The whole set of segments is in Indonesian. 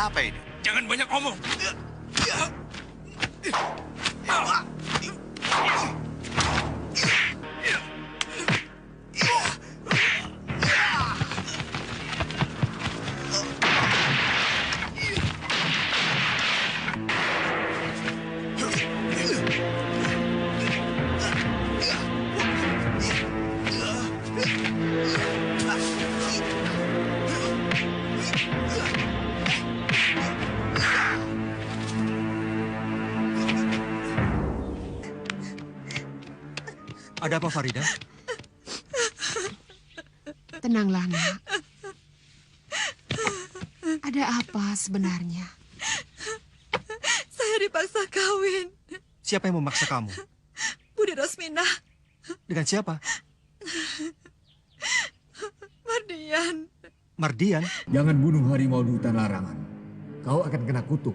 Ada apa ini? Jangan banyak ngomong. Ada apa, Farida? Tenanglah, nak. Ada apa sebenarnya? Saya dipaksa kawin. Siapa yang memaksa kamu? Budi Rosmina. Dengan siapa? Mardian. Mardian? Jangan bunuh harimau di hutan larangan. Kau akan kena kutuk.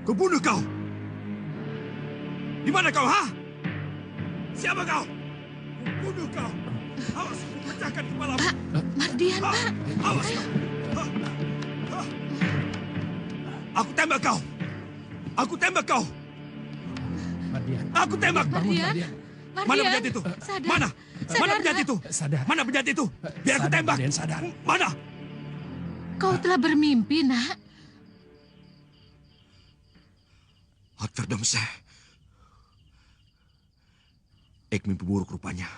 Kubunuh kau! Di mana kau, ha? Siapa kau? Kubunuh kau! Awas, pecahkan kepalamu! Mardian, Pak! Awas! Aku tembak kau! Aku tembak kau! Mardian. Aku tembak! Mardian! Mana penjahat itu? Sadar. Mana? Sadar, Mana penjahat nak. itu? Sadar. Mana penjahat itu? Biar aku Sadar, tembak! Mardian, sadar. Mana? Kau telah bermimpi, nak. Hotverdomse. Mimpi buruk rupanya.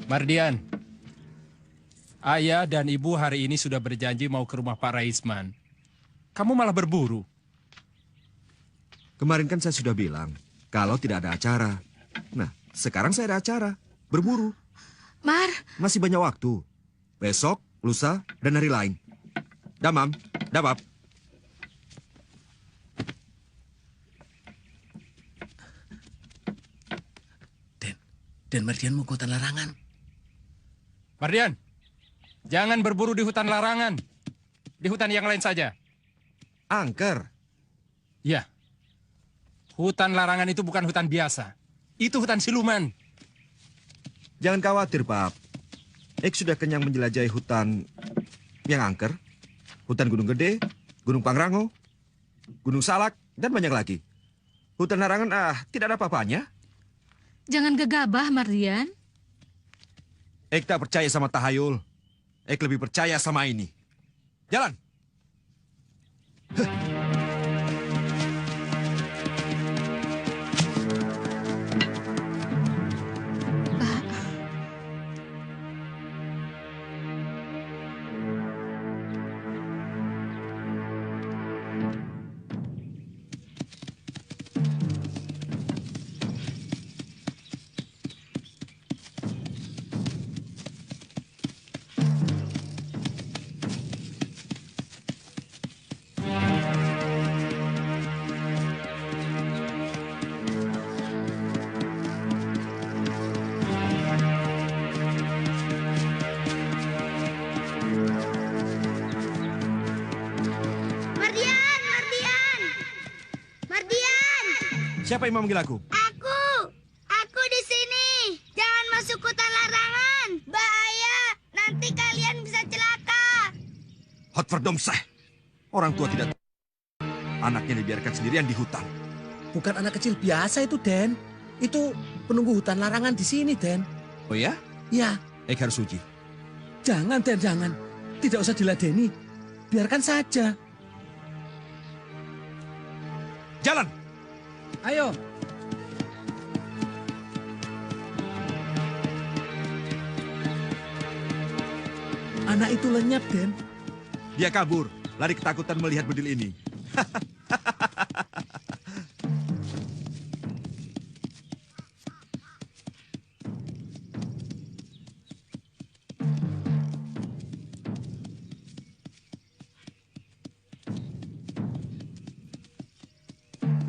Mardian, ayah dan ibu hari ini sudah berjanji mau ke rumah Pak Raisman. Kamu malah berburu. Kemarin kan saya sudah bilang, kalau tidak ada acara. Nah, sekarang saya ada acara. Berburu. Mar, Masih banyak waktu. Besok, lusa, dan hari lain. Damam, dabab. Dan Mardian mau ke hutan larangan. Mardian, jangan berburu di hutan larangan. Di hutan yang lain saja. Angker. Ya, hutan larangan itu bukan hutan biasa. Itu hutan siluman. Jangan khawatir, Pap. Sudah kenyang menjelajahi hutan yang angker. Hutan Gunung Gede, Gunung Pangrango, Gunung Salak, dan banyak lagi. Hutan larangan, tidak ada apa-apanya. jangan gegabah, Mardian. Tak percaya sama tahayul. Lebih percaya sama ini. Jalan. Siapa yang memanggil aku? Aku di sini. Jangan masuk hutan larangan. Bahaya, nanti kalian bisa celaka. Hotverdomse. Orang tua tidak tahu. Anaknya dibiarkan sendirian di hutan. Bukan anak kecil biasa itu, Den. Itu penunggu hutan larangan di sini, Den. Oh ya? Ya, Harus uji. jangan, Den, jangan. Tidak usah diladeni. Biarkan saja. Jalan! Ayo. Anak itu lenyap, Den. Dia kabur, lari ketakutan melihat bedil ini.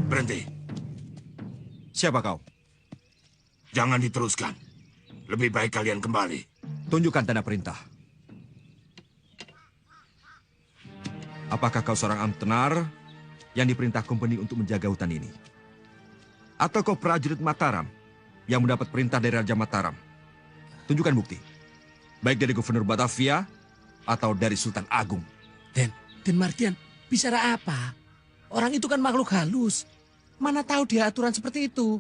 Berhenti. Siapa kau? Jangan diteruskan. Lebih baik kalian kembali. Tunjukkan tanda perintah. Apakah kau seorang amtenar yang diperintah kompeni untuk menjaga hutan ini? Atau kau prajurit Mataram yang mendapat perintah dari Raja Mataram? Tunjukkan bukti. Baik dari Gubernur Batavia atau dari Sultan Agung. Den Mardian, bicara apa? Orang itu kan makhluk halus. Mana tahu dia aturan seperti itu.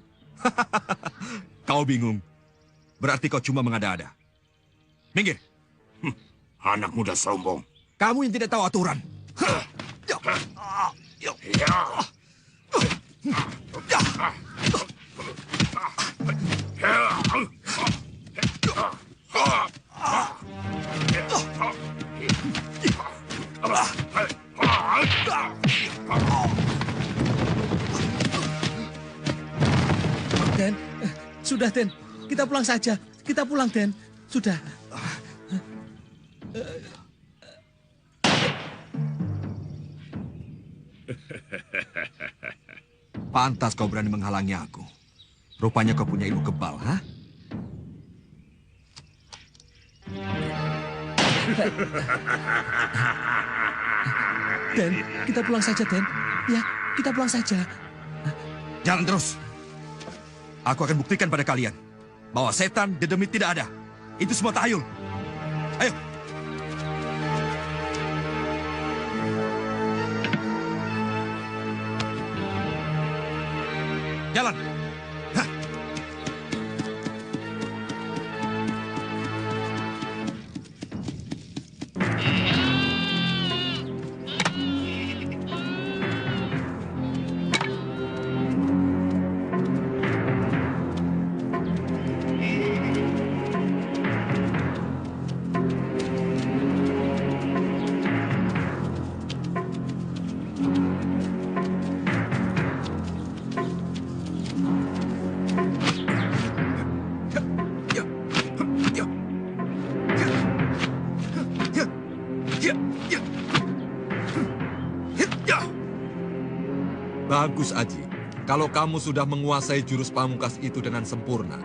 Kau bingung. Berarti kau cuma mengada-ada. Minggir. Anak muda sombong. Kamu yang tidak tahu aturan. Den, sudah Den. Kita pulang saja. Kita pulang Den. Sudah. Pantas kau berani menghalangi aku. Rupanya kau punya ilmu kebal, ha? Den, kita pulang saja Den. Ya, kita pulang saja. Jalan terus. Aku akan buktikan pada kalian bahwa setan dan demit tidak ada. Itu semua tahayul. Ayo. Jalan. Hah. Bagus, Aji. Kalau kamu sudah menguasai jurus pamungkas itu dengan sempurna,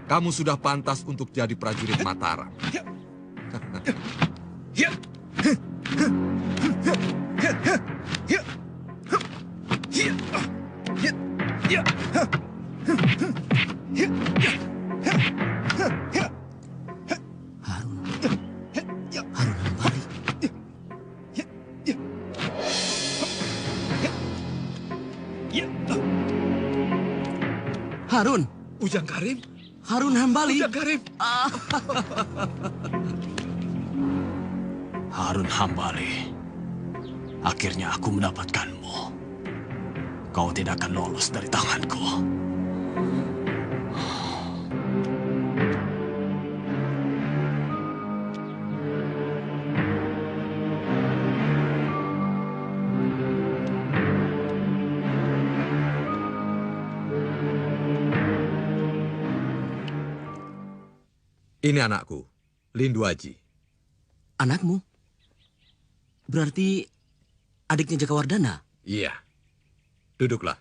kamu sudah pantas untuk jadi prajurit Mataram. Harun. Ujang Karim. Harun Hambali. Ujang Karim. Harun Hambali. Akhirnya aku mendapatkanmu. Kau tidak akan lolos dari tanganku. Ini anakku, Lindu Aji. Anakmu? Berarti adiknya Jakawardhana? Iya. Duduklah.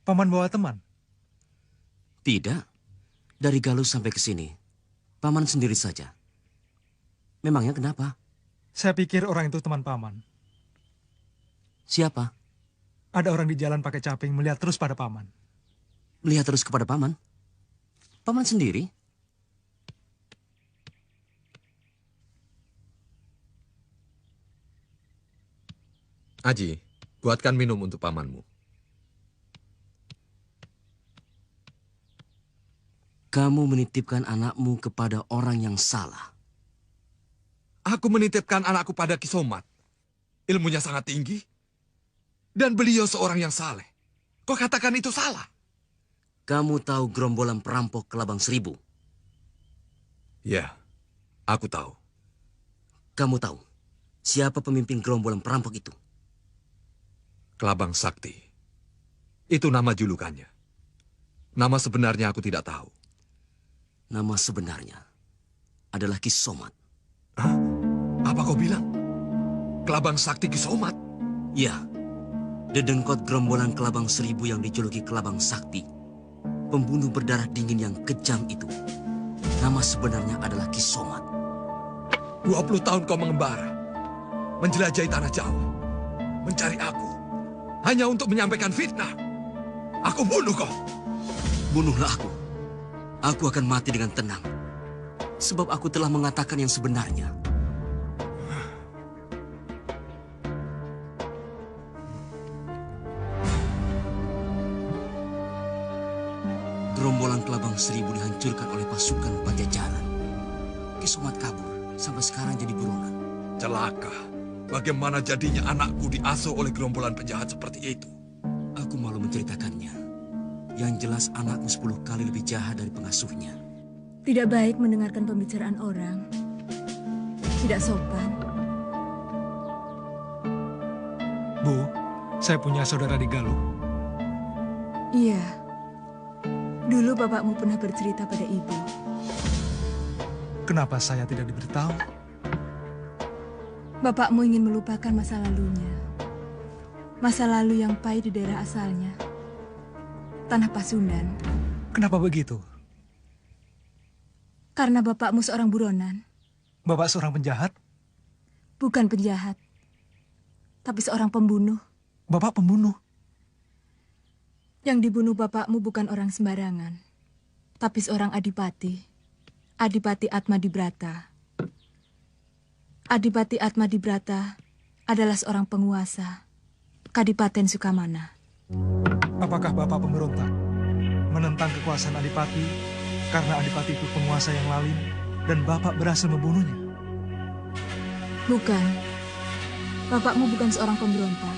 Paman bawa teman? Tidak. Dari Galuh sampai ke sini, Paman sendiri saja. Memangnya kenapa? Saya pikir orang itu teman Paman. Siapa? Ada orang di jalan pakai caping melihat terus pada Paman. Melihat terus kepada Paman? Paman sendiri? Aji, buatkan minum untuk pamanmu. Kamu menitipkan anakmu kepada orang yang salah. Aku menitipkan anakku pada Kisomat. Ilmunya sangat tinggi. Dan beliau seorang yang saleh. Kau katakan itu salah? Kamu tahu gerombolan perampok Kelabang Seribu? Ya, aku tahu. Kamu tahu siapa pemimpin gerombolan perampok itu? Kelabang Sakti. Itu nama julukannya. Nama sebenarnya aku tidak tahu. Nama sebenarnya adalah Kisomat. Hah? Apa kau bilang? Kelabang Sakti Kisomat? Ya. Dedengkot gerombolan Kelabang Seribu yang dijuluki Kelabang Sakti. Pembunuh berdarah dingin yang kejam itu. Nama sebenarnya adalah Kisomat. 20 tahun kau mengembara, menjelajahi tanah Jawa, mencari aku, hanya untuk menyampaikan fitnah. Aku bunuh kau. Bunuhlah aku. Aku akan mati dengan tenang. Sebab aku telah mengatakan yang sebenarnya. Gerombolan Kelabang Seribu dihancurkan oleh pasukan Pajajaran. Kisomat kabur, sampai sekarang jadi buronan. Celaka. Bagaimana jadinya anakku diasuh oleh gerombolan penjahat seperti itu? Aku malu menceritakannya. Yang jelas anakmu 10 kali lebih jahat dari pengasuhnya. Tidak baik mendengarkan pembicaraan orang. Tidak sopan. Bu, saya punya saudara di Galuh. Iya. Dulu bapakmu pernah bercerita pada ibu. Kenapa saya tidak diberitahu? Bapakmu ingin melupakan masa lalunya. Masa lalu yang pahit di daerah asalnya. Tanah Pasundan. Kenapa begitu? Karena bapakmu seorang buronan. Bapak seorang penjahat? Bukan penjahat. Tapi seorang pembunuh. Bapak pembunuh? Yang dibunuh bapakmu bukan orang sembarangan. Tapi seorang adipati. Adipati Atmadibrata. Adipati Atmadibrata adalah seorang penguasa Kadipaten Sukamana. Apakah Bapak pemberontak menentang kekuasaan Adipati karena Adipati itu penguasa yang lalim dan Bapak berhasil membunuhnya? Bukan. Bapakmu bukan seorang pemberontak.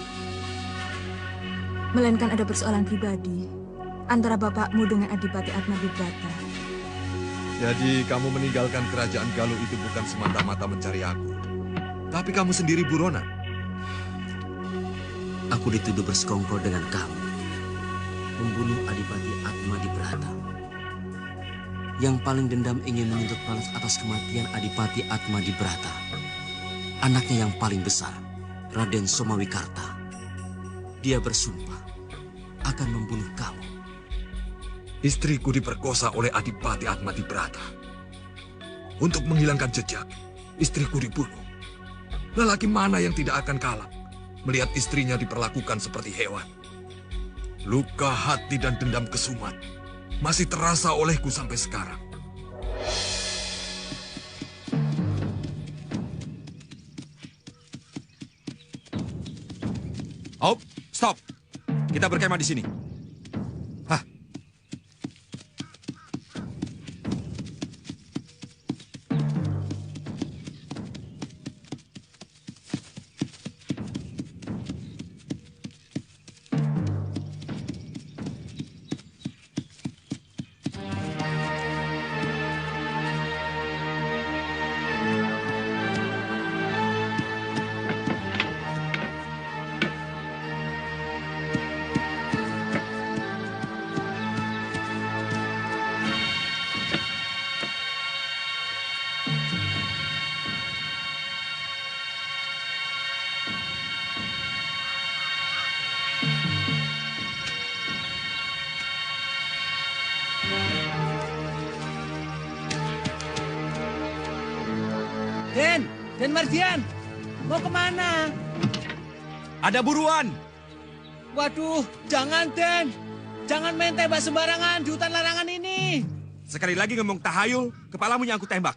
Melainkan ada persoalan pribadi antara bapakmu dengan Adipati Atmadibrata. Jadi kamu meninggalkan kerajaan Galuh itu bukan semata-mata mencari aku. Tapi kamu sendiri buronan. Aku dituduh bersekongkol dengan kamu. Membunuh Adipati Atmadibrata. Yang paling dendam ingin menuntut balas atas kematian Adipati Atmadibrata. Anaknya yang paling besar, Raden Somawikarta. Dia bersumpah akan membunuh kamu. Istriku diperkosa oleh Adipati Atmadibrata. Untuk menghilangkan jejak, istriku dibunuh. Lelaki mana yang tidak akan kalah melihat istrinya diperlakukan seperti hewan? Luka hati dan dendam Kesumat masih terasa olehku sampai sekarang. Op, stop. Kita berkemah di sini. Hah? Den Mardian, mau kemana? Ada buruan. Waduh, jangan Den. Jangan main tembak sembarangan di hutan larangan ini. Sekali lagi ngomong tahayul, kepalamu yang aku tembak.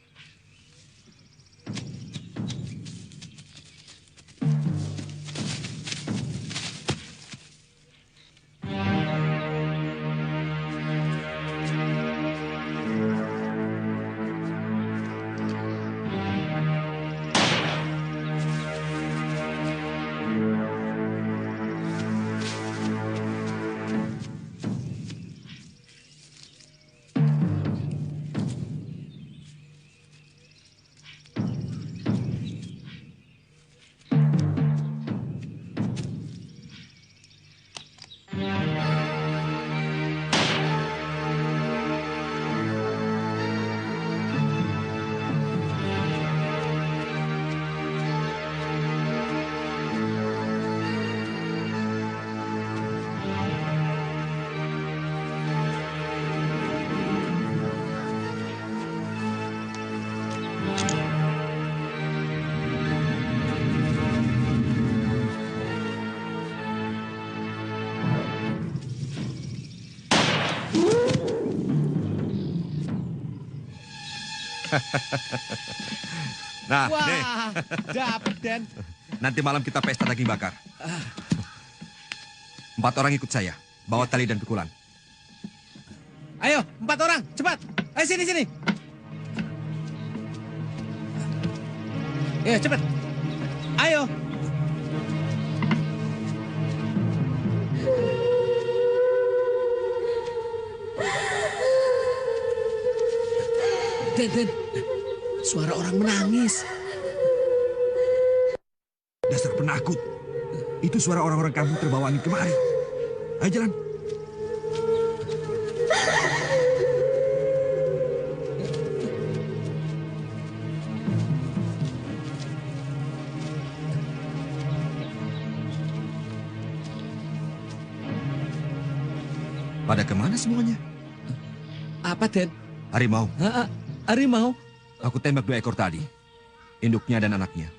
Nah, Wah, nih. dapet, Den. Nanti malam kita pesta daging bakar. 4 orang ikut saya. Bawa tali dan pikulan. Ayo, 4 orang, cepat. Ayo sini. Ya, cepat. Ayo. Den, suara orang menangis. Dasar penakut. Itu suara orang-orang kampung terbawa angin kemari. Ayo jalan. Pada kemana semuanya? Apa, Den? Harimau. Harimau? Aku tembak 2 ekor tadi. Induknya dan anaknya.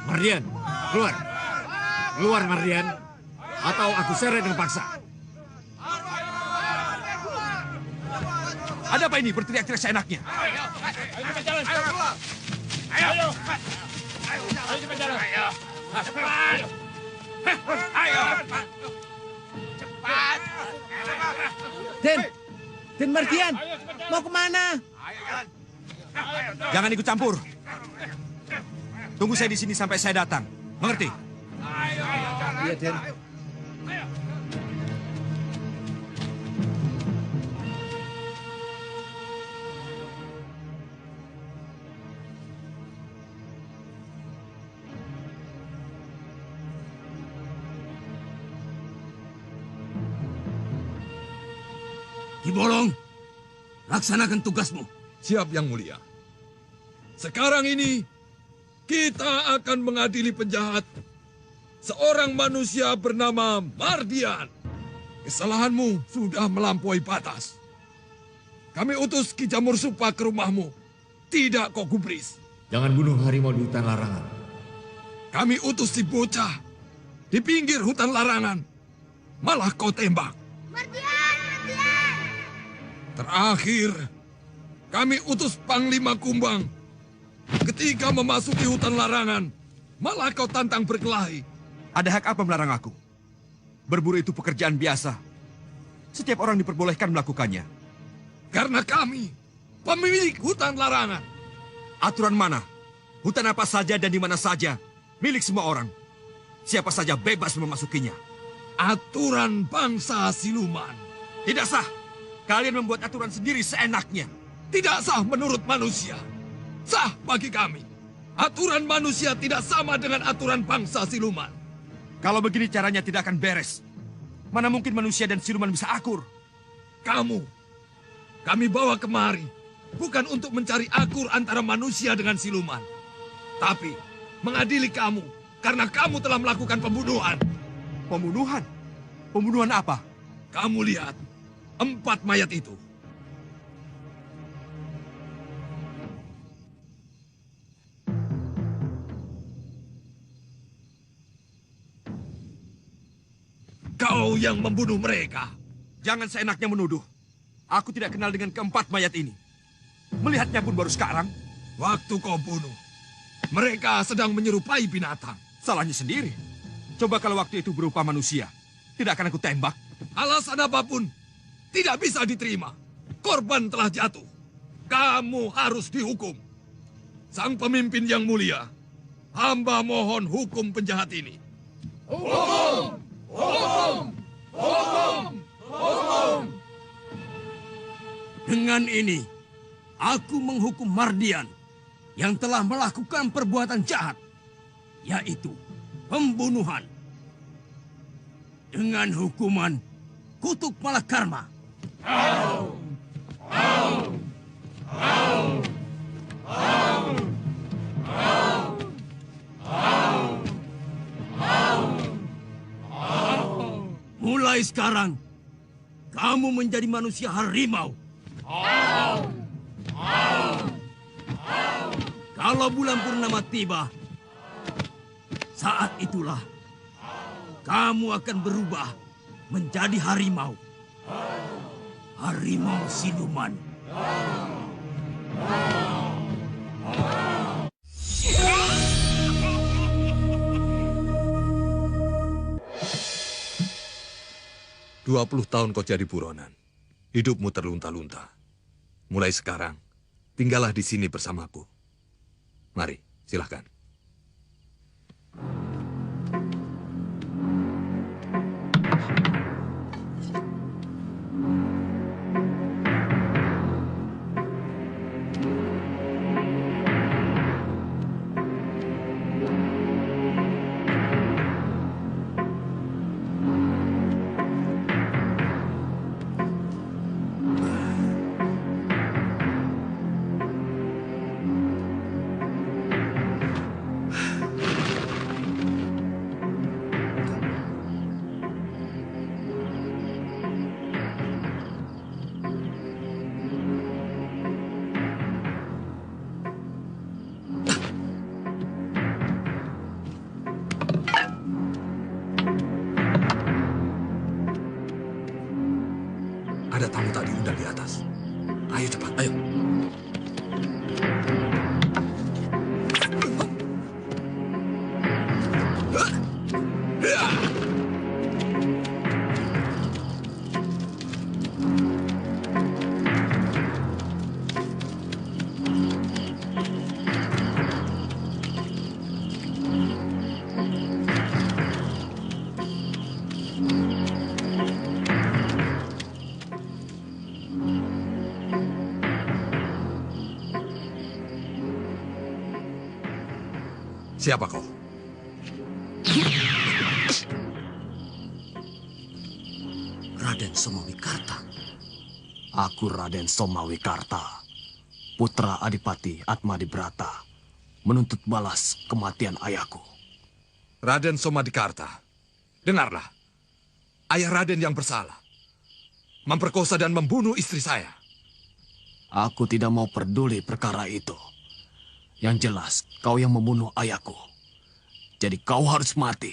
Mardian, keluar. Keluar, Mardian. Atau aku seret dengan paksa. Ada apa ini berteriak-teriak seenaknya? Ayo cepat jalan. Cepat. Ayo. Cepat. Den Mardian, mau kemana? Jangan ikut campur. Tunggu saya di sini sampai saya datang. Mengerti? Iya, Den. Ki Bolong, laksanakan tugasmu. Siap, Yang Mulia. Sekarang ini, kita akan mengadili penjahat. Seorang manusia bernama Mardian. Kesalahanmu sudah melampaui batas. Kami utus Ki Jamur Supa ke rumahmu. Tidak kau gubris. Jangan bunuh harimau di hutan larangan. Kami utus si bocah di pinggir hutan larangan. Malah kau tembak. Mardian! Terakhir, kami utus Panglima Kumbang. Ketika memasuki hutan larangan, malah kau tantang berkelahi. Ada hak apa melarang aku? Berburu itu pekerjaan biasa. Setiap orang diperbolehkan melakukannya. Karena kami, pemilik hutan larangan. Aturan mana? Hutan apa saja dan di mana saja, milik semua orang. Siapa saja bebas memasukinya. Aturan bangsa siluman. Tidak sah. Kalian membuat aturan sendiri seenaknya. Tidak sah menurut manusia. Sah bagi kami. Aturan manusia tidak sama dengan aturan bangsa siluman. Kalau begini caranya tidak akan beres. Mana mungkin manusia dan siluman bisa akur? Kami bawa kemari. Bukan untuk mencari akur antara manusia dengan siluman. Tapi mengadili kamu. Karena kamu telah melakukan pembunuhan. Pembunuhan? Pembunuhan apa? Kamu lihat. 4 mayat itu. Kau yang membunuh mereka. Jangan seenaknya menuduh. Aku tidak kenal dengan ke-4 mayat ini. Melihatnya pun baru sekarang. Waktu kau bunuh, mereka sedang menyerupai binatang. Salahnya sendiri. Coba kalau waktu itu berupa manusia. Tidak akan aku tembak. Alasan apapun tidak bisa diterima. Korban telah jatuh. Kamu harus dihukum. Sang pemimpin yang mulia, hamba mohon hukum penjahat ini. Hukum! Hukum! Hukum! Hukum! Dengan ini, aku menghukum Mardian yang telah melakukan perbuatan jahat, yaitu pembunuhan. Dengan hukuman kutuk malakarma. Mulai sekarang, kamu menjadi manusia harimau. Kalau bulan purnama tiba, saat itulah kamu akan berubah menjadi harimau. Harimau siluman. "20 tahun kau jadi buronan. Hidupmu terlunta-lunta. Mulai sekarang, tinggallah di sini bersamaku. Mari, silahkan." Ada tamu tak diundang di atas. Ayo cepat, ayo. Siapa kau? Raden Somawikarta. Aku Raden Somawikarta, putra Adipati Atmadibrata, menuntut balas kematian ayahku. Raden Somadikarta, dengarlah. Ayah Raden yang bersalah. Memperkosa dan membunuh istri saya. Aku tidak mau peduli perkara itu. Yang jelas, kau yang membunuh ayahku. Jadi kau harus mati.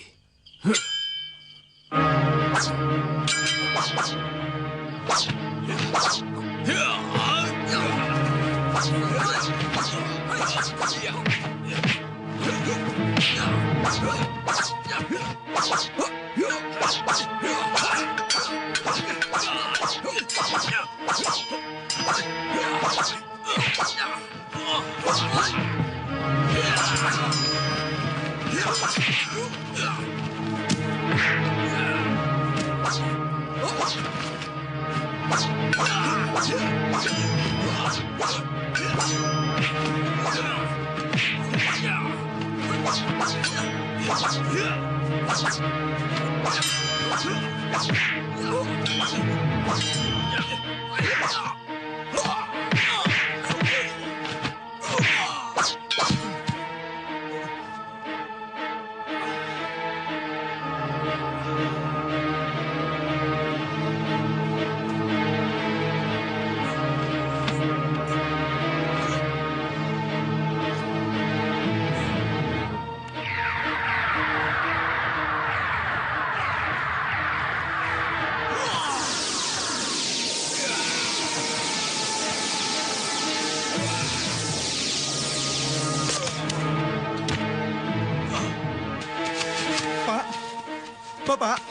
Bapak.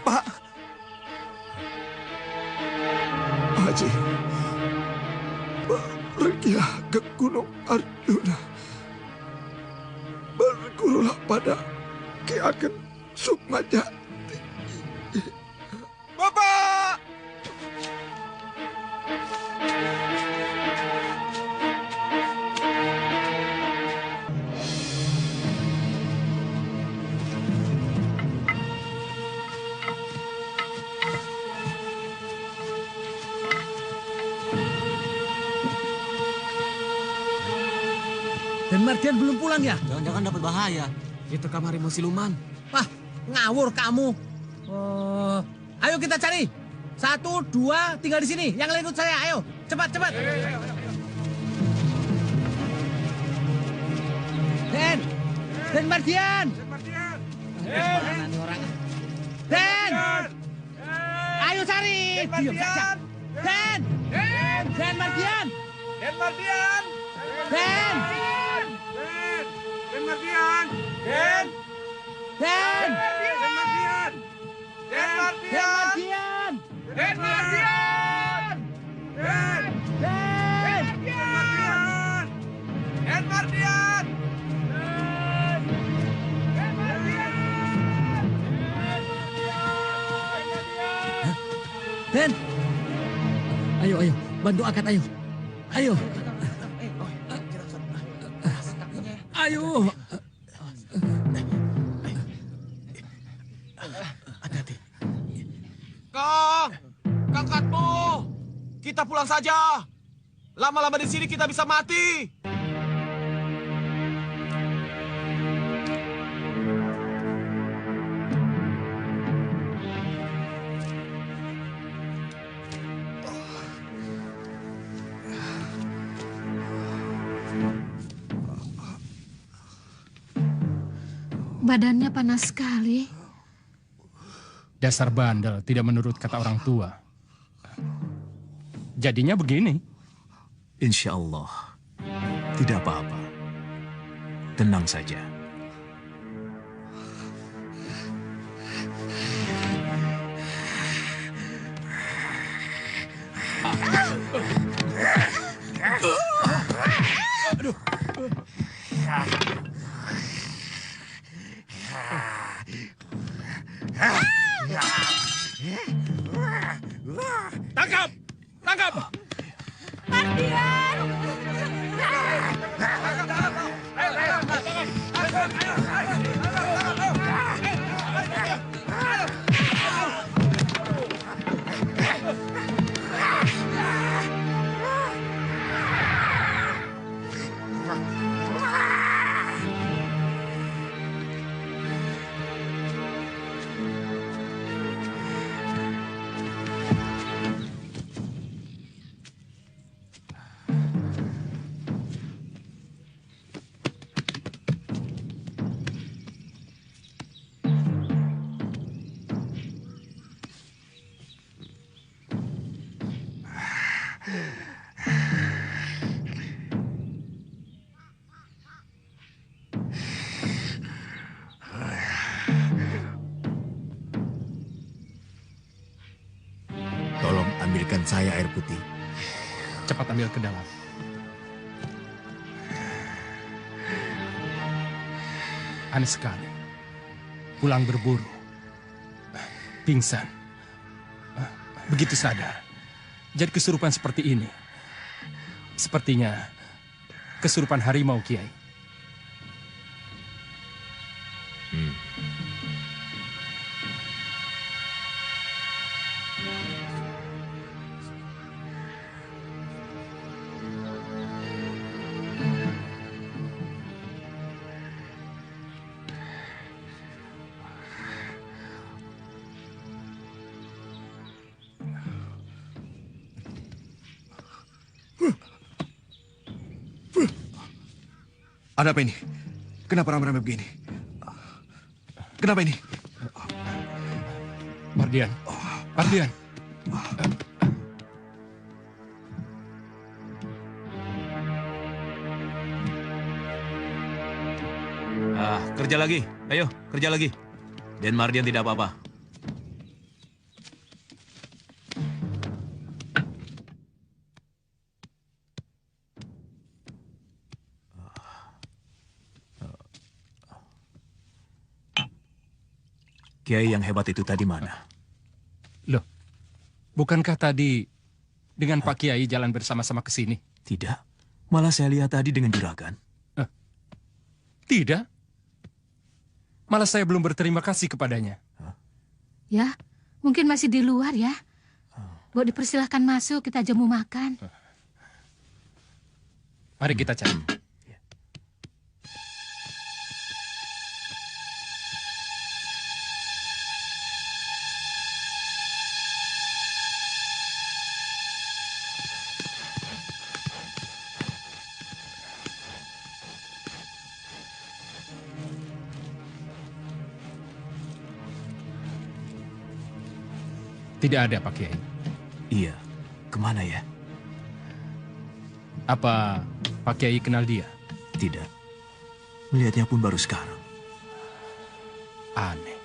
Pak. Haji, pergilah ke Gunung Arjuna. Bergurulah pada Ki Ageng Sukmajati. Bapak! Dan Mardian belum pulang ya? Jangan-jangan dapat bahaya. Diterkam harimau siluman. Wah, ngawur kamu. Oh, ayo kita cari. 1, 2, tinggal di sini. Yang lain ikut saya. Ayo, cepat, cepat. Den Mardian. Mana nih orang? Den. Ayo cari. Diam saja. Den Mardian. Den Mardian. Den. Den Mardian. Den. Den. Den Mardian. Den Mardian. Den Mardian. Den. Den. Mardian. Den Mardian. Den. Ayo, bantu angkat, ayo. Ayo. Ayo. Hati-hati. Kang Katmo, kita pulang saja. Lama-lama di sini kita bisa mati. Badannya panas sekali. Dasar bandel, tidak menurut kata orang tua. Jadinya begini. Insya Allah, tidak apa-apa. Tenang saja. Aduh. Tangkap! Tangkap! Mardian! Tolong ambilkan saya air putih. Cepat ambil ke dalam. Aneh sekali. Pulang berburu. Pingsan. Begitu sadar. Jadi kesurupan seperti ini. Sepertinya kesurupan harimau, Kiai. Ada apa ini? Kenapa ramai-ramai begini? Kenapa ini? Mardian. Mardian. Kerja lagi. Ayo, kerja lagi. Den Mardian tidak apa-apa. Kiai yang hebat itu tadi mana? Loh, bukankah tadi dengan Pak Kiai jalan bersama-sama ke sini? Tidak. Malah saya lihat tadi dengan juragan. Tidak. Malah saya belum berterima kasih kepadanya. Ya, mungkin masih di luar ya. Mau dipersilahkan masuk, kita jamu makan. Mari kita cari. Tidak ada, Pak Kiai. Iya, kemana ya? Apa Pak Kiai kenal dia? Tidak. Melihatnya pun baru sekarang. Aneh.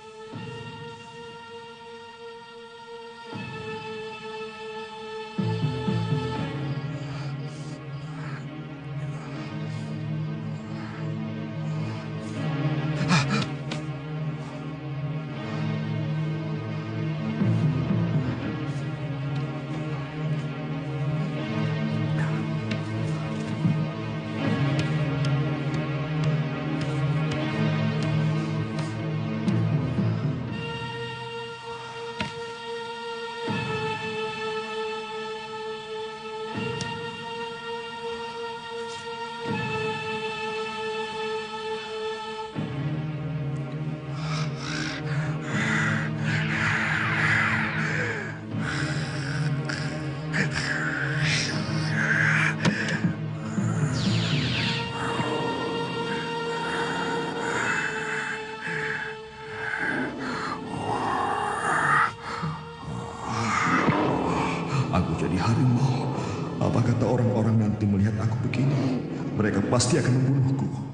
Aku jadi harimau. Apa kata orang-orang nanti melihat aku begini? Mereka pasti akan membunuhku.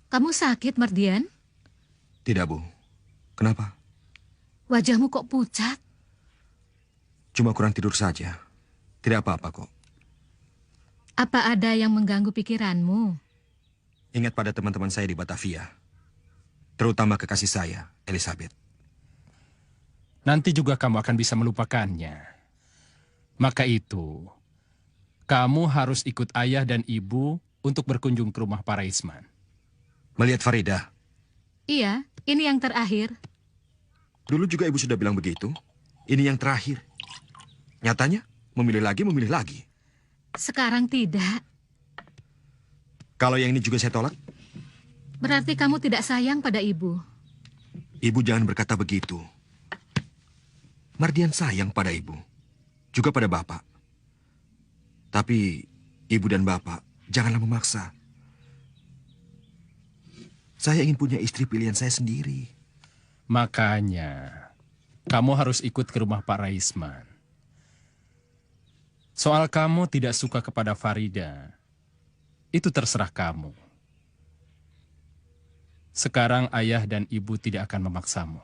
Kamu sakit, Mardian? Tidak, Bu. Kenapa? Wajahmu kok pucat? Cuma kurang tidur saja. Tidak apa-apa kok. Apa ada yang mengganggu pikiranmu? Ingat pada teman-teman saya di Batavia. Terutama kekasih saya, Elizabeth. Nanti juga kamu akan bisa melupakannya. Maka itu, kamu harus ikut ayah dan ibu untuk berkunjung ke rumah para Isman. Melihat Farida? Iya, ini yang terakhir. Dulu juga ibu sudah bilang begitu. Ini yang terakhir. Nyatanya, memilih lagi. Sekarang tidak. Kalau yang ini juga saya tolak? Berarti kamu tidak sayang pada ibu. Ibu jangan berkata begitu. Mardian sayang pada ibu. Juga pada bapak. Tapi ibu dan bapak janganlah memaksa. Saya ingin punya istri pilihan saya sendiri. Makanya, kamu harus ikut ke rumah Pak Raisman. Soal kamu tidak suka kepada Farida, itu terserah kamu. Sekarang ayah dan ibu tidak akan memaksamu.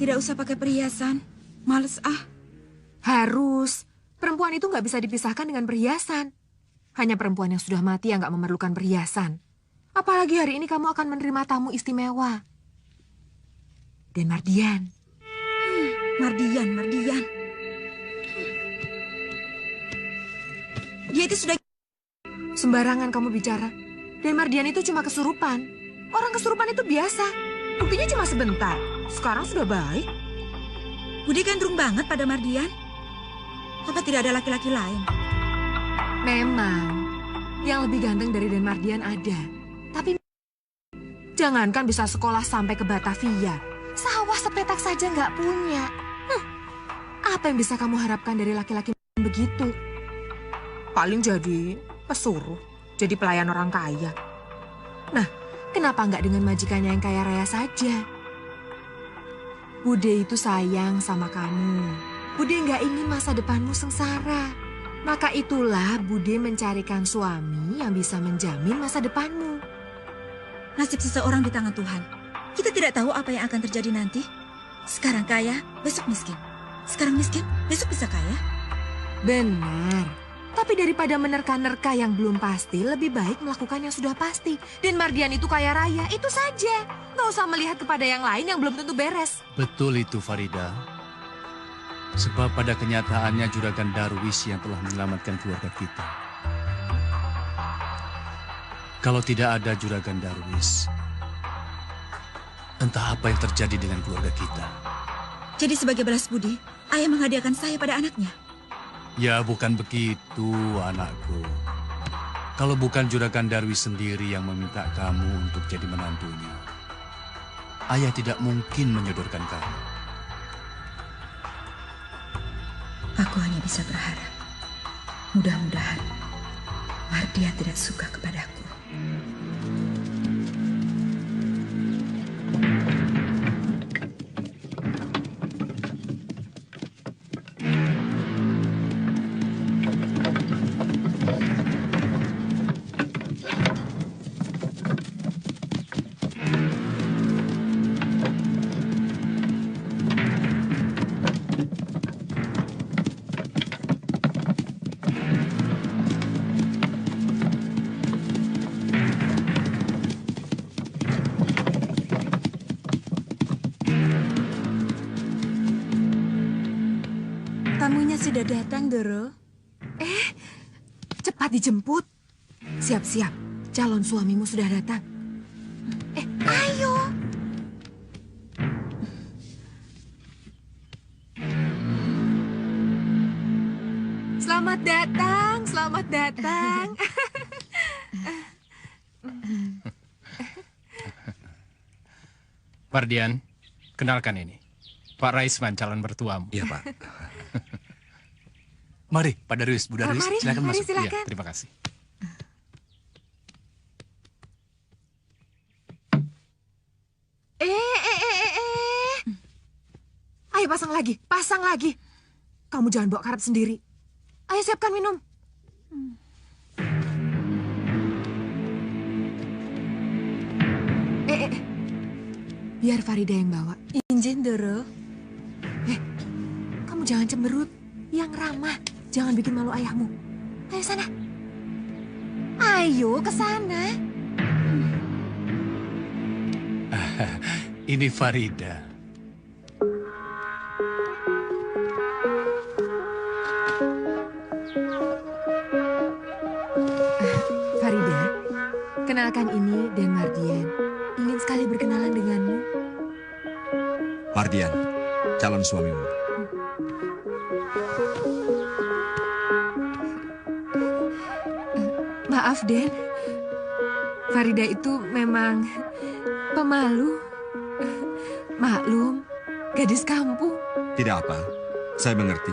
Tidak usah pakai perhiasan. Males ah. Harus. Perempuan itu nggak bisa dipisahkan dengan perhiasan. Hanya perempuan yang sudah mati yang nggak memerlukan perhiasan. Apalagi hari ini kamu akan menerima tamu istimewa. Dan Mardian. Mardian. Dia itu sudah... Sembarangan kamu bicara. Dan Mardian itu cuma kesurupan. Orang kesurupan itu biasa. Buktinya cuma sebentar. Sekarang sudah baik. Budi gandrung banget pada Mardian. Apa tidak ada laki-laki lain? Memang. Yang lebih ganteng dari Den Mardian ada. Tapi jangankan bisa sekolah sampai ke Batavia. Sawah sepetak saja nggak punya. Apa yang bisa kamu harapkan dari laki-laki begitu? Paling jadi pesuruh. Jadi pelayan orang kaya. Nah, kenapa nggak dengan majikannya yang kaya raya saja? Bude itu sayang sama kamu. Bude nggak ingin masa depanmu sengsara. Maka itulah Bude mencarikan suami yang bisa menjamin masa depanmu. Nasib seseorang di tangan Tuhan. Kita tidak tahu apa yang akan terjadi nanti. Sekarang kaya, besok miskin. Sekarang miskin, besok bisa kaya. Benar. Tapi daripada menerka-nerka yang belum pasti, lebih baik melakukan yang sudah pasti. Dan Mardian itu kaya raya, itu saja. Nggak usah melihat kepada yang lain yang belum tentu beres. Betul itu, Farida. Sebab pada kenyataannya Juragan Darwis yang telah menyelamatkan keluarga kita. Kalau tidak ada Juragan Darwis, entah apa yang terjadi dengan keluarga kita. Jadi sebagai balas budi, ayah menghadiahkan saya pada anaknya. Ya, bukan begitu, anakku. Kalau bukan Juragan Darwis sendiri yang meminta kamu untuk jadi menantunya, ayah tidak mungkin menyodorkan kamu. Aku hanya bisa berharap. Mudah-mudahan Mardian tidak suka kepadaku. Tamunya sudah datang, Doro. Cepat dijemput. Siap-siap, calon suamimu sudah datang. Ayo. Selamat datang, selamat datang. Mardian, kenalkan ini. Pak Raisman, calon mertuamu. Iya, Pak. Mari, Pak Darwis, Bu Darwis, Mari, silakan mari, masuk. silakan. Iya, terima kasih. Ayo pasang lagi, pasang lagi. Kamu jangan bawa karet sendiri. Ayo siapkan minum. Biar Farida yang bawa. Injin, Doro. Kamu jangan cemberut. Yang ramah. Jangan bikin malu ayahmu. Ayo sana. Ayo ke sana. Ini Farida. Farida, kenalkan ini Dan Mardian. Ingin sekali berkenalan denganmu. Mardian, calon suamimu. Maaf, Den. Farida itu memang pemalu. Maklum, gadis kampung. Tidak apa, saya mengerti.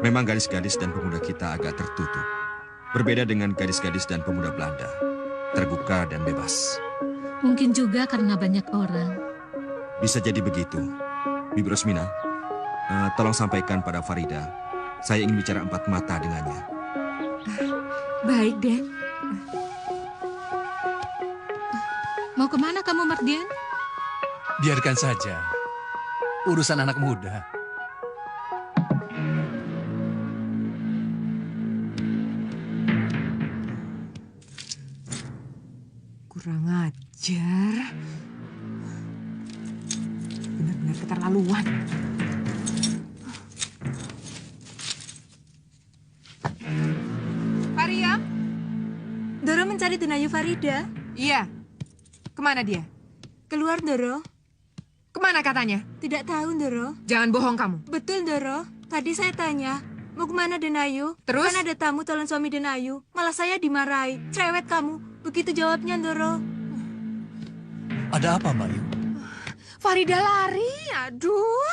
Memang gadis-gadis dan pemuda kita agak tertutup. Berbeda dengan gadis-gadis dan pemuda Belanda. Terbuka dan bebas. Mungkin juga karena banyak orang. Bisa jadi begitu. Bibi Rosmina, tolong sampaikan pada Farida. Saya ingin bicara empat mata dengannya. Baik, Den. Mau kemana kamu, Mardian? Biarkan saja. Urusan anak muda. Kurang ajar. Benar-benar keterlaluan. Mariam? Doro mencari Denayu Farida. Iya. Kemana dia? Keluar, Doro. Kemana katanya? Tidak tahu, Doro. Jangan bohong kamu. Betul, Doro. Tadi saya tanya, mau kemana Denayu? Terus? Kan ada tamu calon suami Denayu. Malah saya dimarahi. Cerewet kamu. Begitu jawabnya, Doro. Ada apa, Mbak Yu? Farida lari. Aduh.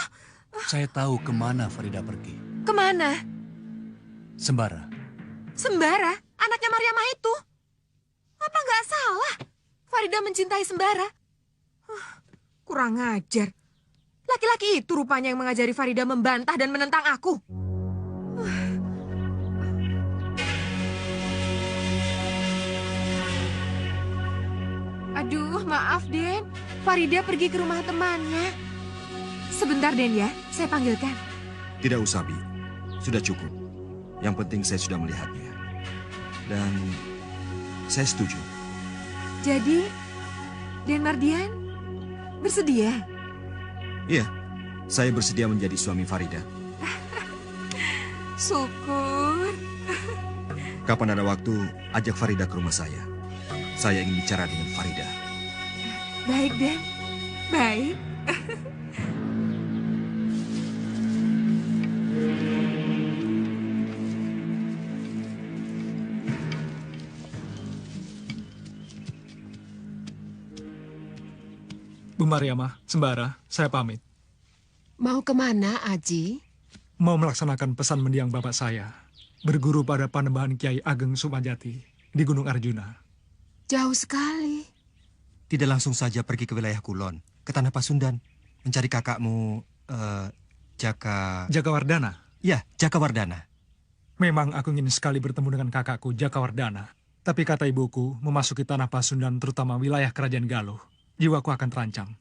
Saya tahu kemana Farida pergi. Kemana? Sembara. Sembara? Anaknya Mariamah itu? Apa nggak salah? Farida mencintai Sembara. Kurang ajar. Laki-laki itu rupanya yang mengajari Farida membantah dan menentang aku. Aduh, maaf, Den. Farida pergi ke rumah temannya. Sebentar, Den, ya. Saya panggilkan. Tidak usah, Bi. Sudah cukup. Yang penting saya sudah melihatnya. Dan saya setuju. Jadi, Den Mardian bersedia? Iya, saya bersedia menjadi suami Farida. Syukur. Kapan ada waktu, ajak Farida ke rumah saya. Saya ingin bicara dengan Farida. Baik, Den. Baik. Bu Mariamah, Sembara, saya pamit. Mau kemana, Aji? Mau melaksanakan pesan mendiang bapak saya. Berguru pada Panembahan Kiai Ageng Sukmajati di Gunung Arjuna. Jauh sekali. Tidak langsung saja pergi ke wilayah Kulon, ke Tanah Pasundan, mencari kakakmu, Jakawardana? Ya, Jakawardana. Memang aku ingin sekali bertemu dengan kakakku Jakawardana. Tapi kata ibuku, memasuki Tanah Pasundan terutama wilayah Kerajaan Galuh, jiwaku akan terancam.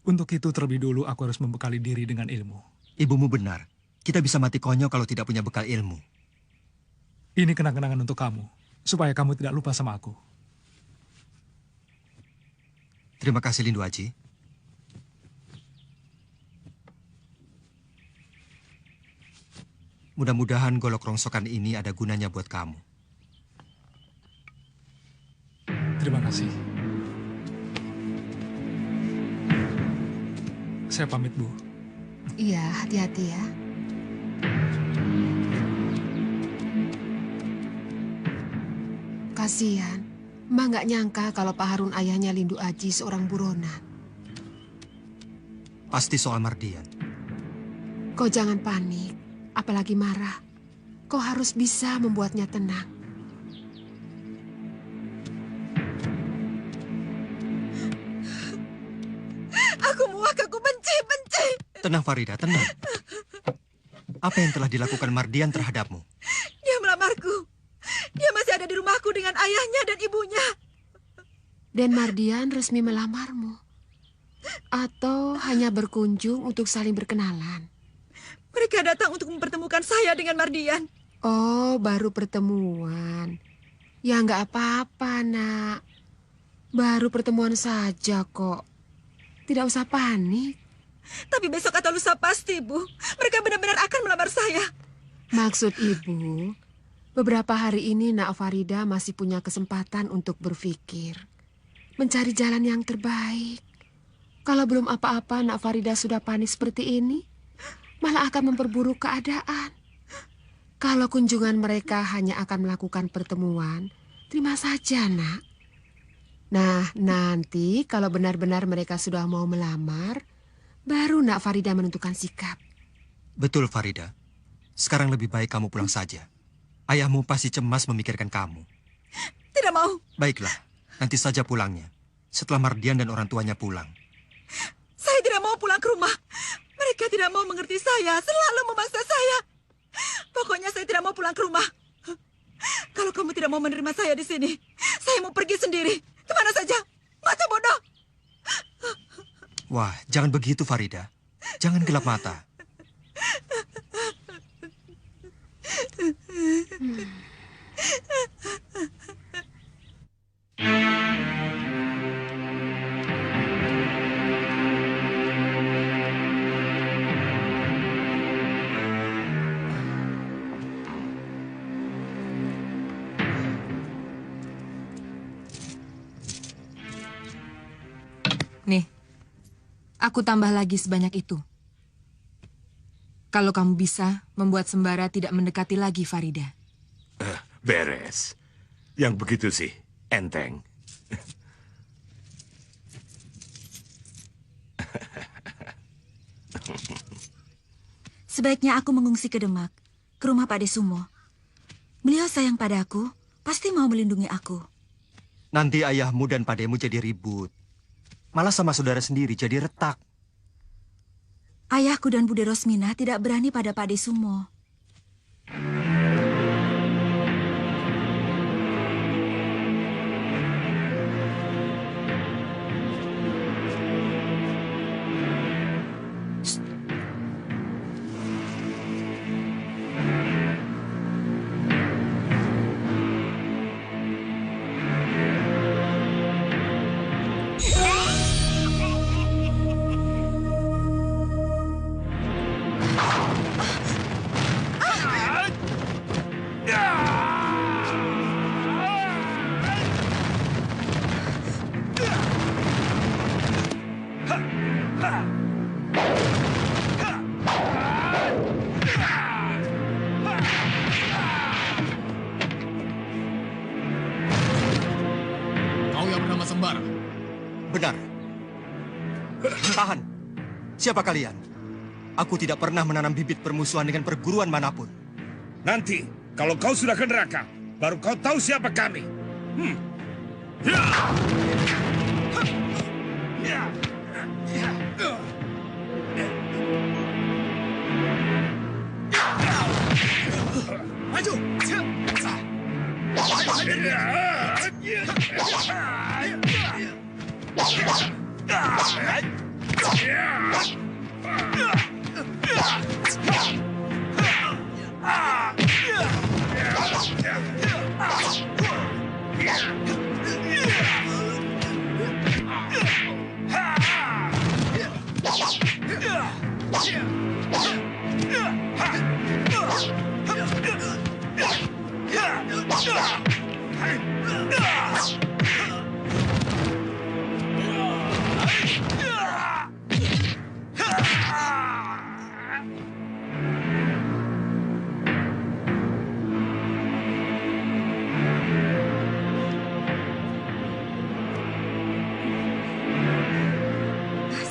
Untuk itu terlebih dulu aku harus membekali diri dengan ilmu. Ibumu benar. Kita bisa mati konyol kalau tidak punya bekal ilmu. Ini kenang-kenangan untuk kamu, supaya kamu tidak lupa sama aku. Terima kasih, Lindu Aji. Mudah-mudahan golok rongsokan ini ada gunanya buat kamu. Terima kasih. Saya pamit, Bu. Iya, hati-hati ya. Kasihan, Mbak nggak nyangka kalau Pak Harun ayahnya Lindu Aji seorang buronan. Pasti soal Mardian. Kau jangan panik, apalagi marah. Kau harus bisa membuatnya tenang. Aku muak, aku benci. Tenang, Farida, tenang. Apa yang telah dilakukan Mardian terhadapmu? Dia melamarku. Dia masih ada di rumahku dengan ayahnya dan ibunya. Dan Mardian resmi melamarmu? Atau hanya berkunjung untuk saling berkenalan? Mereka datang untuk mempertemukan saya dengan Mardian. Oh, baru pertemuan. Ya nggak apa-apa, Nak. Baru pertemuan saja kok. Tidak usah panik. Tapi besok atau lusa pasti, Bu. Mereka benar-benar akan melamar saya. Maksud Ibu, beberapa hari ini Nak Farida masih punya kesempatan untuk berpikir. Mencari jalan yang terbaik. Kalau belum apa-apa Nak Farida sudah panik seperti ini, malah akan memperburuk keadaan. Kalau kunjungan mereka hanya akan melakukan pertemuan, terima saja, Nak. Nah, nanti kalau benar-benar mereka sudah mau melamar, baru Nak Farida menentukan sikap. Betul, Farida. Sekarang lebih baik kamu pulang saja. Ayahmu pasti cemas memikirkan kamu. Tidak mau. Baiklah, nanti saja pulangnya. Setelah Mardian dan orang tuanya pulang. Saya tidak mau pulang ke rumah. Mereka tidak mau mengerti saya, selalu memaksa saya. Pokoknya saya tidak mau pulang ke rumah. Kalau kamu tidak mau menerima saya di sini, saya mau pergi sendiri. Kemana saja? Macam bodoh. Wah, jangan begitu, Farida. Jangan gelap mata. Nih, aku tambah lagi sebanyak itu. Kalau kamu bisa membuat Sembara tidak mendekati lagi Farida. Beres. Yang begitu sih, enteng. Sebaiknya aku mengungsi ke Demak, ke rumah Pak Desumo. Beliau sayang padaku, pasti mau melindungi aku. Nanti ayahmu dan pademu jadi ribut. Malah sama saudara sendiri jadi retak. Ayahku dan Bude Rosmina tidak berani pada Pak Desumo. benar. Tahan. Siapa kalian? Aku tidak pernah menanam bibit permusuhan dengan perguruan manapun. Nanti, kalau kau sudah ke neraka, baru kau tahu siapa kami. Maju!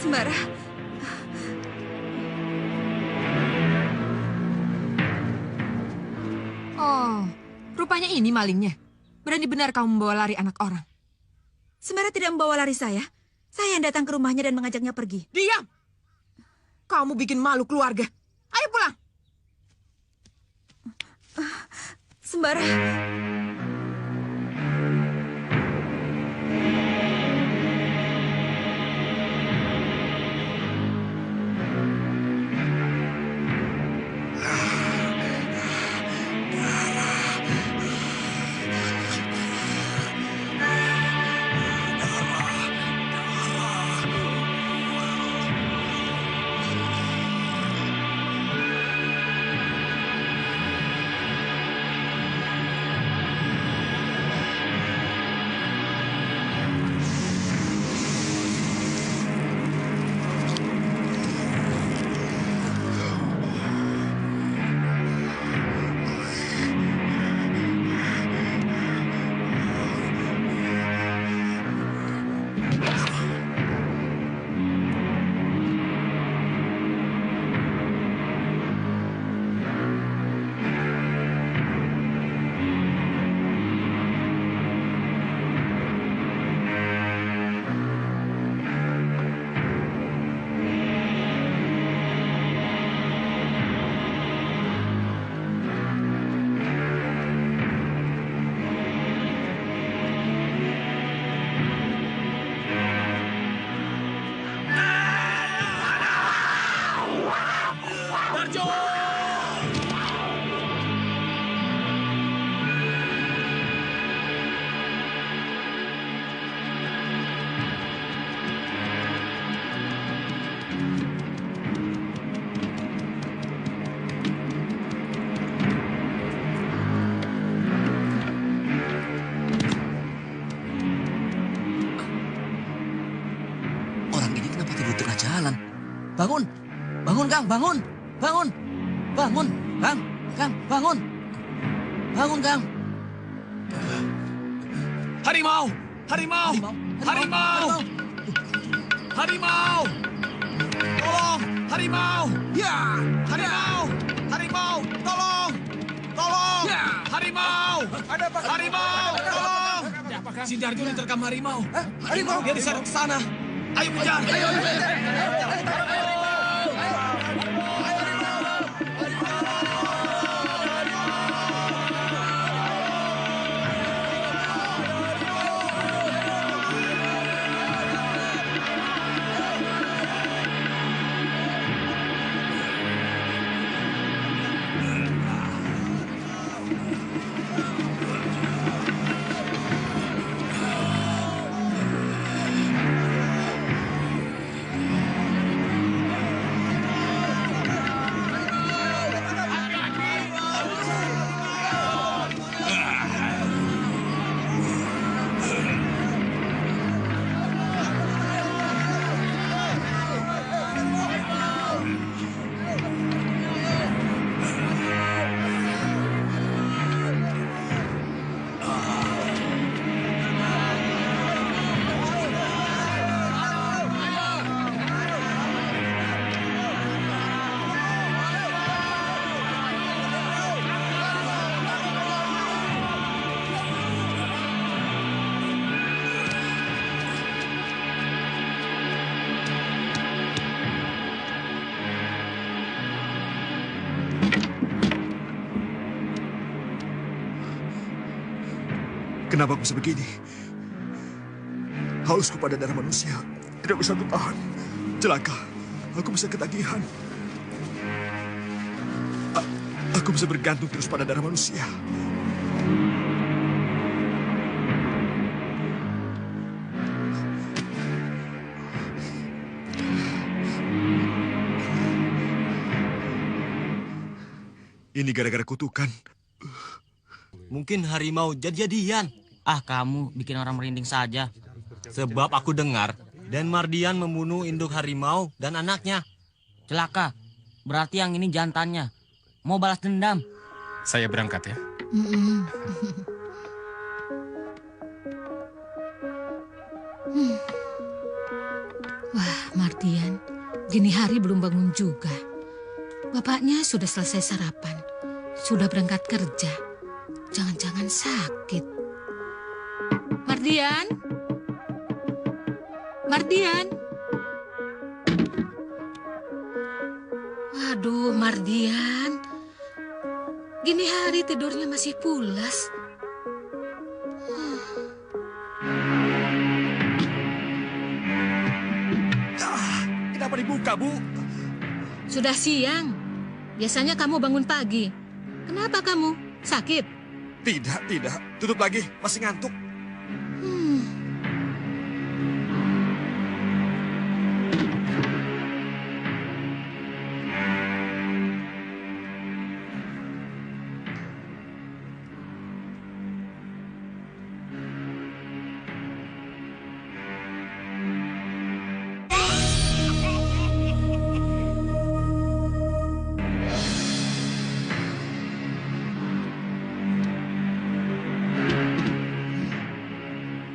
Sembara. Oh, rupanya ini malingnya. Berani benar kamu membawa lari anak orang. Sembara tidak membawa lari saya. Saya yang datang ke rumahnya dan mengajaknya pergi. Diam! Kamu bikin malu keluarga. Ayo pulang. Sembara. Bangun! Bangun, Kang! Bangun! Bangun! Bangun! Kang! Kang! Bangun! Bangun, Kang! Harimau! Harimau! Harimau! Harimau! Tolong! Harimau! Ya! Harimau! Harimau! Tolong! Tolong! Harimau! Ada apa? Harimau! Tolong! Si Darjo diterkam harimau. Harimau? Dia diseret ke sana. Ayo kejar! Ayo! Kenapa aku bisa begini? Hausku pada darah manusia tidak bisa kutahan. Celaka, aku bisa ketagihan. Aku bisa bergantung terus pada darah manusia. Ini gara-gara kutukan. Mungkin harimau jadi-jadian. Ah, kamu bikin orang merinding saja. Sebab aku dengar Den Mardian membunuh induk harimau dan anaknya. Celaka. Berarti yang ini jantannya. Mau balas dendam. Saya berangkat ya. Wah, Mardian, dini hari belum bangun juga. Bapaknya sudah selesai sarapan, sudah berangkat kerja. Jangan-jangan sakit. Mardian? Mardian? Waduh, Mardian. Gini hari tidurnya masih pulas. Kenapa dibuka, Bu? Sudah siang. Biasanya kamu bangun pagi. Kenapa kamu? Sakit? Tidak. Tutup lagi, masih ngantuk.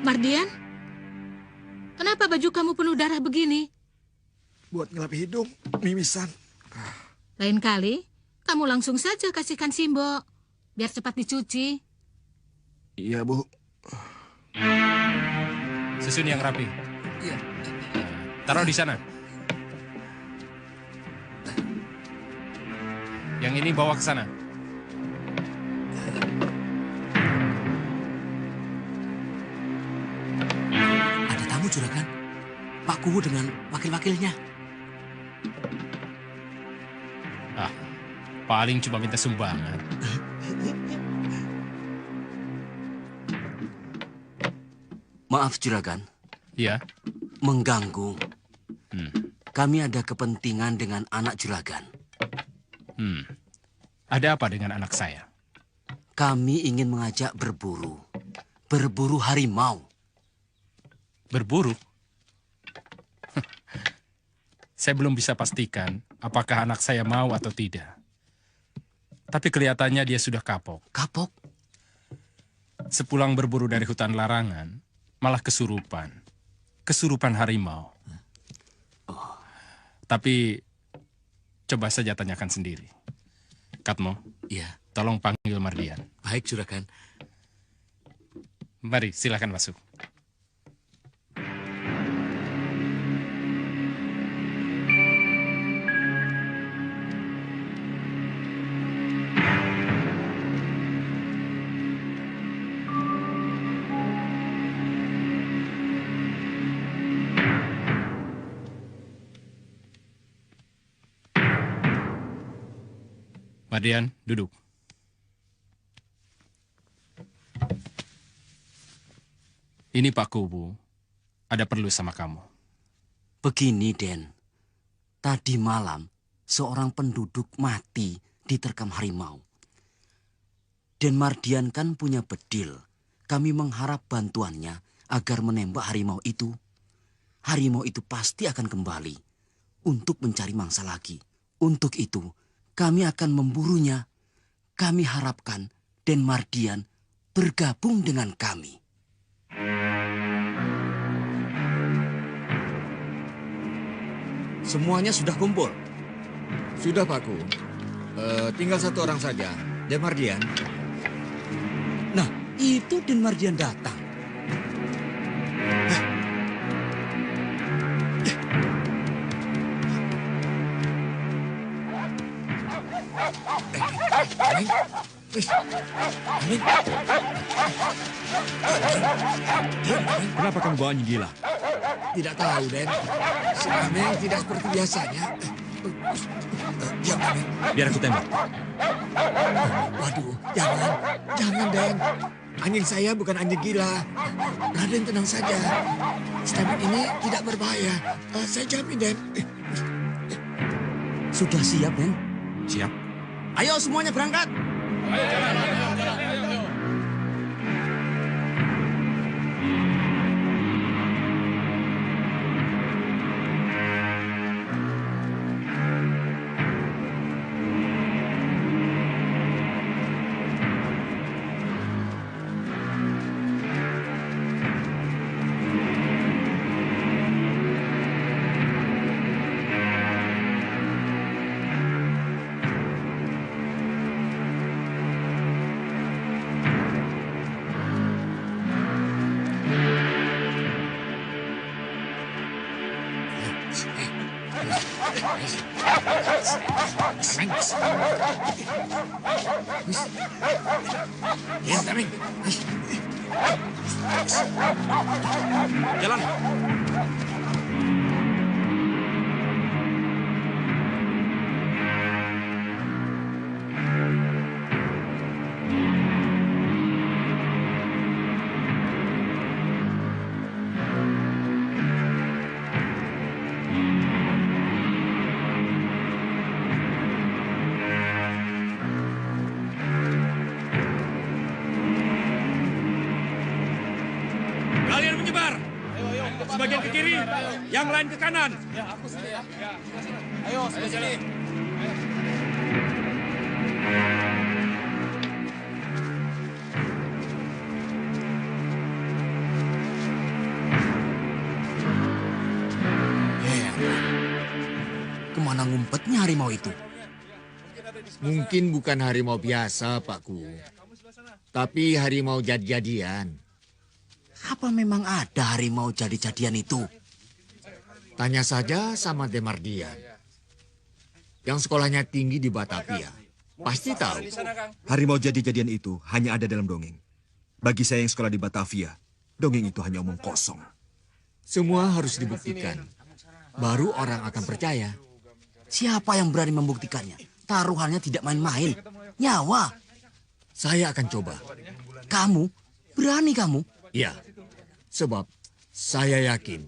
Mardian, kenapa baju kamu penuh darah begini? Buat ngelap hidung, mimisan. Lain kali, kamu langsung saja kasihkan Simbo, biar cepat dicuci. Iya, Bu. Susun yang rapi. Iya. Taruh di sana. Yang ini bawa ke sana. Juragan, Pak Kuwu dengan wakil-wakilnya. Paling cuma minta sumbangan. Maaf, Juragan. Iya? Mengganggu. Kami ada kepentingan dengan anak Juragan. Ada apa dengan anak saya? Kami ingin mengajak berburu. Berburu harimau. Berburu? Saya belum bisa pastikan apakah anak saya mau atau tidak. Tapi kelihatannya dia sudah kapok. Kapok? Sepulang berburu dari hutan larangan, malah kesurupan. Kesurupan harimau. Tapi coba saja tanyakan sendiri. Katmo, iya. Tolong panggil Mardian. Baik, Juragan. Mari, silakan masuk. Mardian, duduk. Ini Pak Kuwu, ada perlu sama kamu. Begini, Den. Tadi malam, seorang penduduk mati diterkam harimau. Den Mardian kan punya bedil. Kami mengharap bantuannya agar menembak harimau itu. Harimau itu pasti akan kembali untuk mencari mangsa lagi. Untuk itu, kami akan memburunya. Kami harapkan Den Mardian bergabung dengan kami. Semuanya sudah kumpul. Sudah, Pak Kuwu. Tinggal satu orang saja, Den Mardian. Nah, itu Den Mardian datang. Kenapa kamu bawa anjing gila? Tidak tahu, Den. Si Ameng tidak seperti biasanya. Diam, Ameng. Biar aku tembak. Waduh, jangan. Jangan, Den. Anjing saya bukan anjing gila. Raden tenang saja. Stabik ini tidak berbahaya. Saya jamin, Den. Sudah siap, Den? Siap. Ayo semuanya berangkat. Jalan. Kalian menyebar. Sebagian ke kiri, yang lain ke kanan. Ya, aku sini ya. Ayo, sebelah sini. Kemana ngumpetnya harimau itu? Mungkin bukan harimau biasa, Pakku. Tapi harimau jadi-jadian. Apa memang ada harimau jadi-jadian itu? Tanya saja sama Demardian. Yang sekolahnya tinggi di Batavia. Pasti tahu. Harimau jadi-jadian itu hanya ada dalam dongeng. Bagi saya yang sekolah di Batavia, dongeng itu hanya omong kosong. Semua harus dibuktikan. Baru orang akan percaya. Siapa yang berani membuktikannya? Taruhannya tidak main-main. Nyawa. Saya akan coba. Kamu? Berani kamu? Ya. Sebab saya yakin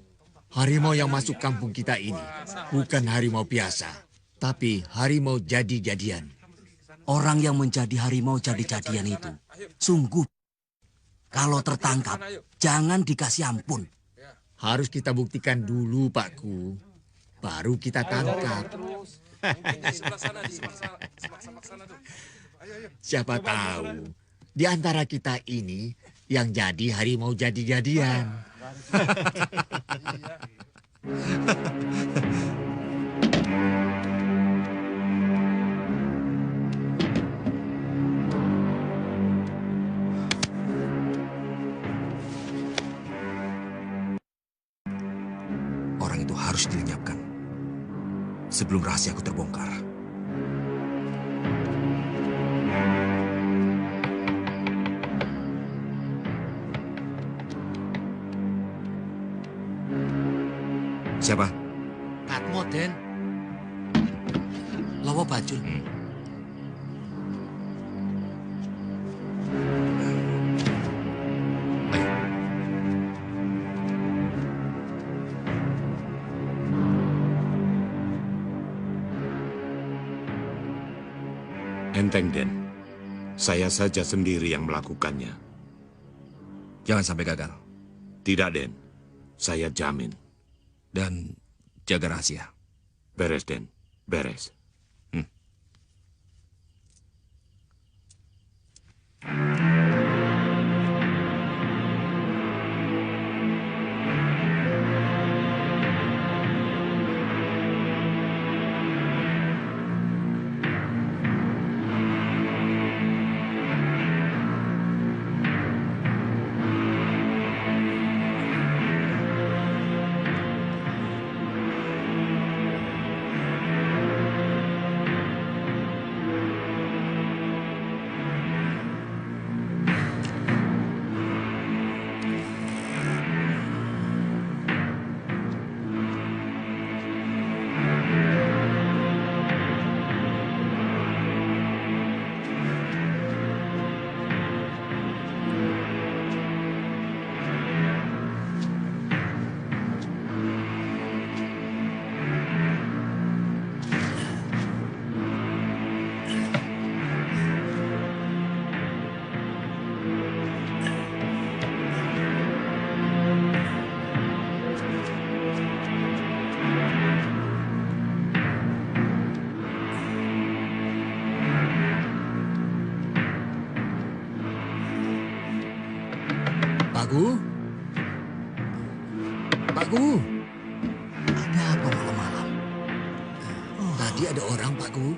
harimau yang masuk kampung kita ini bukan harimau biasa, tapi harimau jadi-jadian. Orang yang menjadi harimau jadi-jadian itu sungguh kalau tertangkap jangan dikasih ampun. Harus kita buktikan dulu, Pakku. Baru kita tangkap. Siapa tahu di antara kita ini yang jadi harimau jadi-jadian. Orang itu harus dilenyapkan sebelum rahasiaku terbongkar. Siapa? Katmo, Den. Lawa Bajul. Enteng, Den. Saya saja sendiri yang melakukannya. Jangan sampai gagal. Tidak, Den. Saya jamin. Dan jaga rahasia. Beres, Den. Beres. Gu? Pak Gu? Ada apa malam-malam? Tadi ada orang, Pak Gu.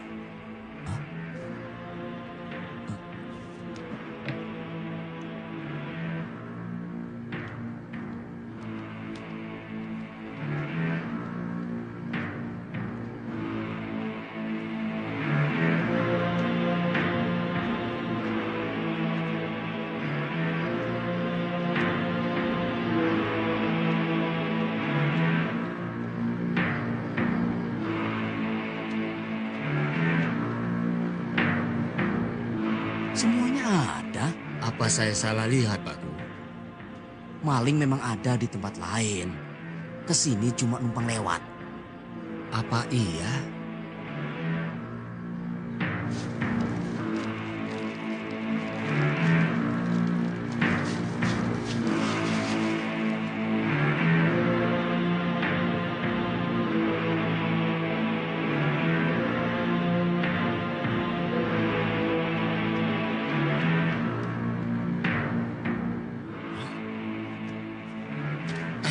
Semuanya ada. Apa saya salah lihat, Pak Gu? Maling memang ada di tempat lain. Kesini cuma numpang lewat. Apa iya?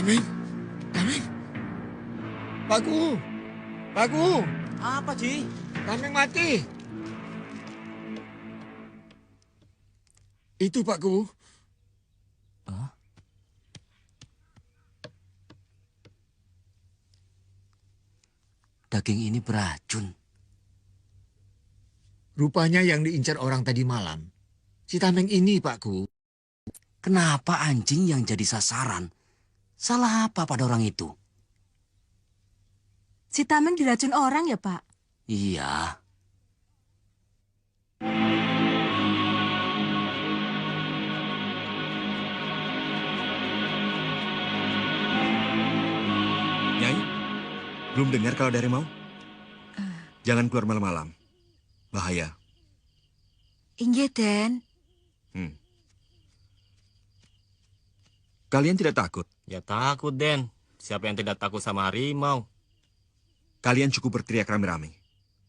Tameng, Tameng, Pak Gu, Pak Gu. Apa, Ji? Tameng mati. Itu Pak Gu. Daging ini beracun. Rupanya yang diincar orang tadi malam. Si Tameng ini, Pak Gu. Kenapa anjing yang jadi sasaran? Salah apa pada orang itu? Si Tameng diracun orang ya, Pak? Iya. Nyai, belum dengar kalau dari mau? Jangan keluar malam-malam. Bahaya. Inggih, Den. Kalian tidak takut? Ya takut, Den. Siapa yang tidak takut sama harimau? Kalian cukup berteriak rame-rame.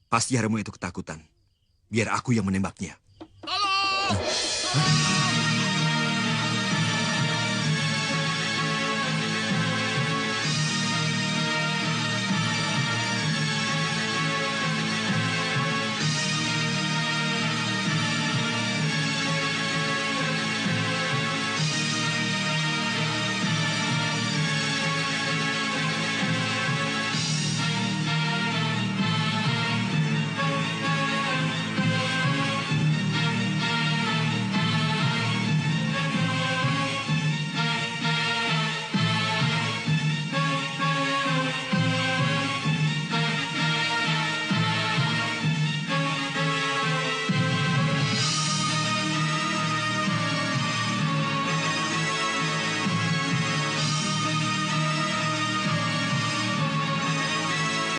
Pasti harimau itu ketakutan. Biar aku yang menembaknya. Tolong!